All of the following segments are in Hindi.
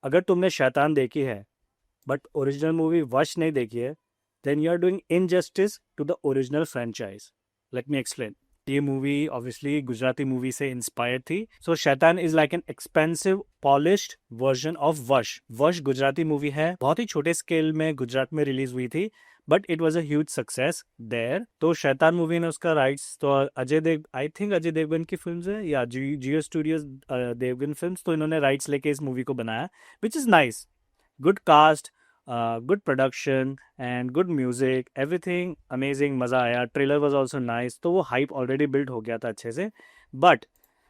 अगर तुमने शैतान देखी है बट ओरिजिनल मूवी वश नहीं देखी है, then you are doing injustice to the original franchise. Let me explain. ये मूवी ऑब्वियसली गुजराती मूवी से इंस्पायर्ड थी। So Shaitaan is like an expensive polished version of Vash. Vash Gujarati movie है, बहुत ही छोटे स्केल में गुजरात में रिलीज हुई थी, but it was a huge success there. तो शैतान मूवी ने उसका राइट्स तो अजय देव, आई थिंक अजय देवगन की फिल्म है या जियो स्टूडियोज देवगन फिल्म्स, तो इन्होंने राइट्स लेके इस मूवी को बनाया, which is nice. Good cast, good production and good music, everything amazing, मज़ा आया। ट्रेलर was also nice, तो वो hype already built हो गया था अच्छे से। But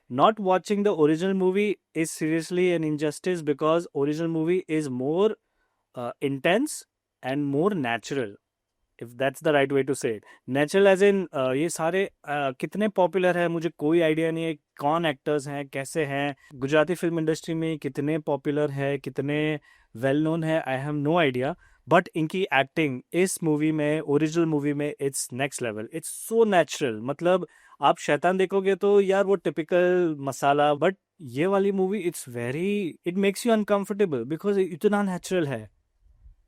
not watching the original movie is seriously an injustice because original movie is more intense and more natural, if that's the right way to say it. Natural as in ये सारे कितने पॉपुलर है मुझे कोई आइडिया नहीं है, कौन एक्टर्स हैं, कैसे हैं, गुजराती फिल्म इंडस्ट्री में कितने पॉपुलर है, कितने वेल नोन है, I have no idea. But इनकी एक्टिंग इस मूवी में, ओरिजिनल मूवी में, it's next level, it's so natural. मतलब आप शैतान देखोगे तो यार वो टिपिकल मसाला, बट ये वाली movie it's very, it makes you uncomfortable because इतना नेचुरल है।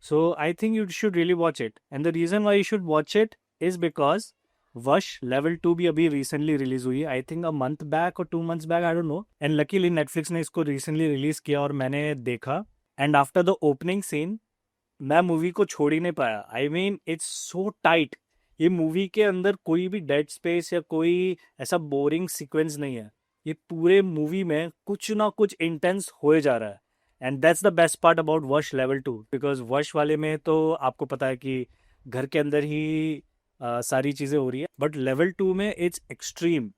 So I think you should really watch it. And the reason why you should watch it is because Vash Level 2 भी अभी recently release हुई है, I think a month back or 2 months back, I don't know. And luckily Netflix ने इसको recently release किया और मैंने देखा। And after the opening scene, मैं मूवी को छोड़ ही नहीं पाया। I mean it's so tight. ये मूवी के अंदर कोई भी डेड स्पेस या कोई ऐसा बोरिंग सीक्वेंस नहीं है। ये पूरे मूवी में कुछ ना कुछ इंटेंस होए जा रहा है। And that's the best part about वश लेवल 2, बिकॉज वश वाले में तो आपको पता है कि घर के अंदर ही सारी चीज़ें हो रही है, बट लेवल 2 में इट्स एक्सट्रीम।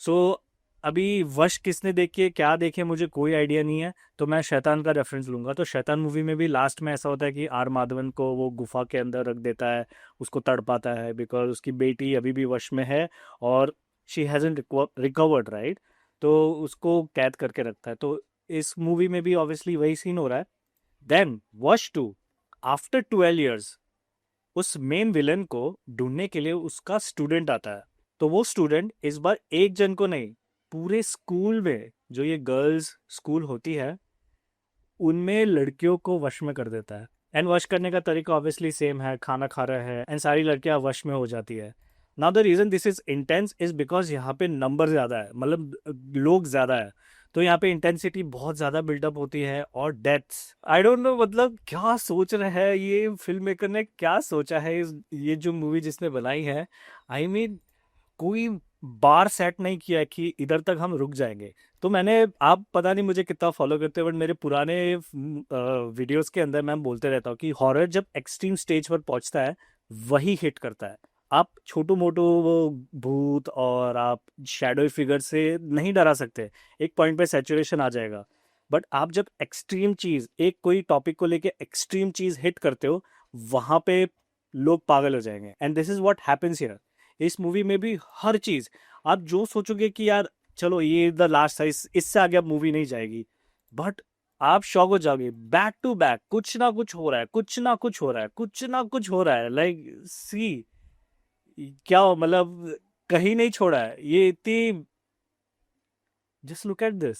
सो अभी वश किसने देखी है, क्या देखे, मुझे कोई आइडिया नहीं है, तो मैं शैतान का रेफरेंस लूंगा। तो शैतान मूवी में भी लास्ट में ऐसा होता है कि आर माधवन को वो गुफा के अंदर रख देता है, उसको तड़पाता है, बिकॉज उसकी बेटी अभी भी वश में है और शी हैजंट रिकवर्ड, राइट। तो उसको कैद करके रखता है। तो इस मूवी में भी ऑब्वियसली वही सीन हो रहा है। देन वश 2, आफ्टर 12 years, उस मेन विलन को ढूंढने के लिए उसका स्टूडेंट आता है। तो वो स्टूडेंट इस बार एक जन को नहीं, पूरे स्कूल में जो ये गर्ल्स स्कूल होती है उनमें लड़कियों को वश में कर देता है। एंड वश करने का तरीका ऑब्वियसली सेम है, खाना खा रहा है एंड सारी लड़कियां वश में हो जाती है। Now the reason this is intense is because यहाँ पे नंबर ज्यादा है, मतलब लोग ज्यादा है, तो यहाँ पे इंटेंसिटी बहुत ज्यादा बिल्डअप होती है। और डेथ्स, आई डोंट नो, मतलब क्या सोच रहे हैं ये फिल्म मेकर ने, क्या सोचा है ये जो मूवी जिसने बनाई है। आई मीन कोई बार सेट नहीं किया है कि इधर तक हम रुक जाएंगे। तो मैंने, आप पता नहीं मुझे कितना फॉलो करते हो, बट मेरे पुराने वीडियोस के अंदर मैं बोलते रहता हूँ कि हॉरर जब एक्सट्रीम स्टेज पर पहुंचता है वही हिट करता है। आप छोटू मोटू वो भूत और आप शैडो फिगर से नहीं डरा सकते, एक पॉइंट पे सैचुरेशन आ जाएगा। बट आप जब एक्सट्रीम चीज, एक कोई टॉपिक को लेके एक्सट्रीम चीज हिट करते हो, वहां पे लोग पागल हो जाएंगे। And this is what happens here. इस मूवी में भी हर चीज, आप जो सोचोगे कि यार चलो ये द लास्ट था, इससे आगे अब मूवी नहीं जाएगी, बट आप शॉक हो जाओगे। बैक टू बैक कुछ ना कुछ हो रहा है, कुछ ना कुछ हो रहा है, कुछ ना कुछ हो रहा है, लाइक सी क्या मतलब कहीं नहीं छोड़ा है ये इतनी। Just look at this.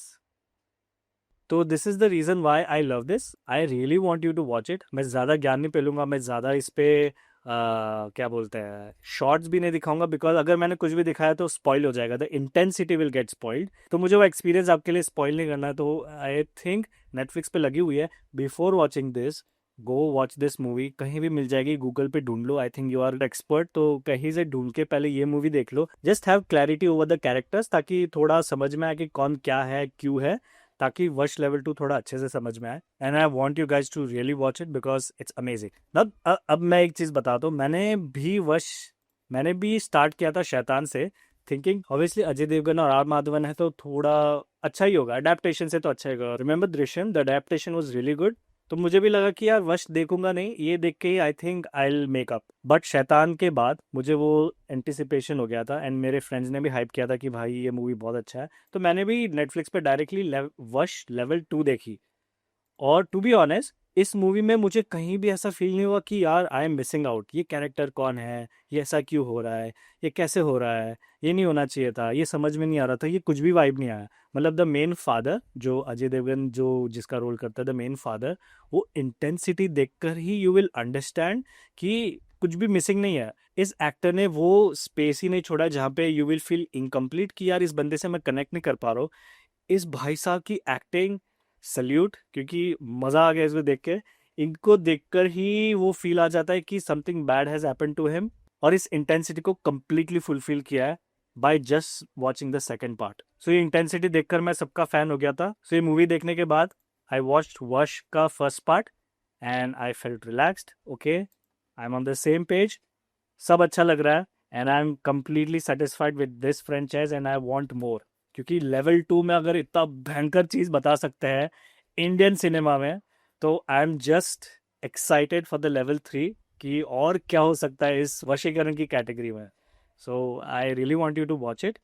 तो this is the reason why I love this, I really want you to watch it. मैं ज़्यादा ज्ञान नहीं फैलूंगा, मैं ज़्यादा इस पे क्या बोलते हैं, शॉर्ट्स भी नहीं दिखाऊंगा, बिकॉज अगर मैंने कुछ भी दिखाया तो स्पॉइल हो जाएगा, the intensity will get spoiled. तो मुझे वो एक्सपीरियंस आपके लिए स्पॉइल नहीं करना है। तो आई थिंक नेटफ्लिक्स पे लगी हुई है। Before watching this, go watch this movie, कहीं भी मिल जाएगी, गूगल पे ढूंढ लो, I think you are expert, तो कहीं से ढूंढ के पहले ये मूवी देख लो। Just have clarity over the characters, ताकि थोड़ा समझ में आए कि कौन क्या है, क्यों है, ताकि वश लेवल 2 थोड़ा अच्छे से समझ में आए। And I want you guys to really watch it because it's amazing. अब मैं एक चीज बताता हूँ, मैंने भी स्टार्ट किया था शैतान से, थिंकिंग ऑब्वियसली अजय देवगन और आर माधवन है तो थोड़ा अच्छा ही होगा, अडेप्टेशन से तो अच्छा ही होगा। Remember Drishyam, the adaptation was really good. तो मुझे भी लगा कि यार वश देखूंगा नहीं, ये देख के ही I think I will make up. But शैतान के बाद मुझे वो एंटिसिपेशन हो गया था एंड मेरे फ्रेंड्स ने भी हाइप किया था कि भाई ये मूवी बहुत अच्छा है, तो मैंने भी नेटफ्लिक्स पे डायरेक्टली वश लेवल 2 देखी। और टू बी ऑनेस्ट, इस मूवी में मुझे कहीं भी ऐसा फील नहीं हुआ कि यार आई एम मिसिंग आउट, ये कैरेक्टर कौन है, ये ऐसा क्यों हो रहा है, ये कैसे हो रहा है, ये नहीं होना चाहिए था, ये समझ में नहीं आ रहा था, ये कुछ भी वाइब नहीं आया। मतलब द मेन फादर, जो अजय देवगन जो जिसका रोल करता है द मेन फादर, वो इंटेंसिटी देखकर ही यू विल अंडरस्टैंड कि कुछ भी मिसिंग नहीं है। इस एक्टर ने वो स्पेस ही नहीं छोड़ा जहाँ पे यू विल फील इनकम्प्लीट कि यार इस बंदे से मैं कनेक्ट नहीं कर पा रहा हूँ। इस भाई साहब की एक्टिंग सल्यूट, क्योंकि मज़ा आ गया इसको देख के। इनको देखकर ही वो फील आ जाता है कि something bad has happen to him, और इस इंटेंसिटी को कंप्लीटली फुलफिल किया है by just watching the second part. So ये इंटेंसिटी देखकर मैं सबका फ़ैन हो गया था। सो ये मूवी देखने के बाद आई वॉच्ड वश का first part and I felt relaxed. Okay, I am on the same page, सब अच्छा लग रहा है and I am completely satisfied with this franchise and I want more. क्योंकि लेवल 2 में अगर इतना भयंकर चीज़ बता सकते हैं इंडियन सिनेमा में, तो I am just excited for the level 3 कि और क्या हो सकता है इस वशीकरण की कैटेगरी में। So I really want you to watch it.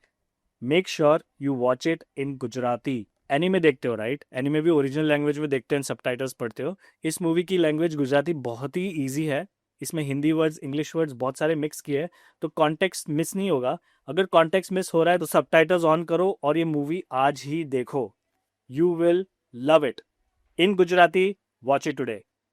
Make sure you watch it in Gujarati. Anime देखते हो राइट? एनीमे भी ओरिजिनल लैंग्वेज में देखते हैं, सबटाइटल्स पढ़ते हो। इस मूवी की लैंग्वेज गुजराती बहुत ही ईजी है। इसमें हिंदी वर्ड्स, इंग्लिश वर्ड्स बहुत सारे मिक्स किए हैं, तो कॉन्टेक्स्ट मिस नहीं होगा। अगर कॉन्टेक्स्ट मिस हो रहा है तो सबटाइटल्स ऑन करो और ये मूवी आज ही देखो। You will love it in Gujarati. Watch it today.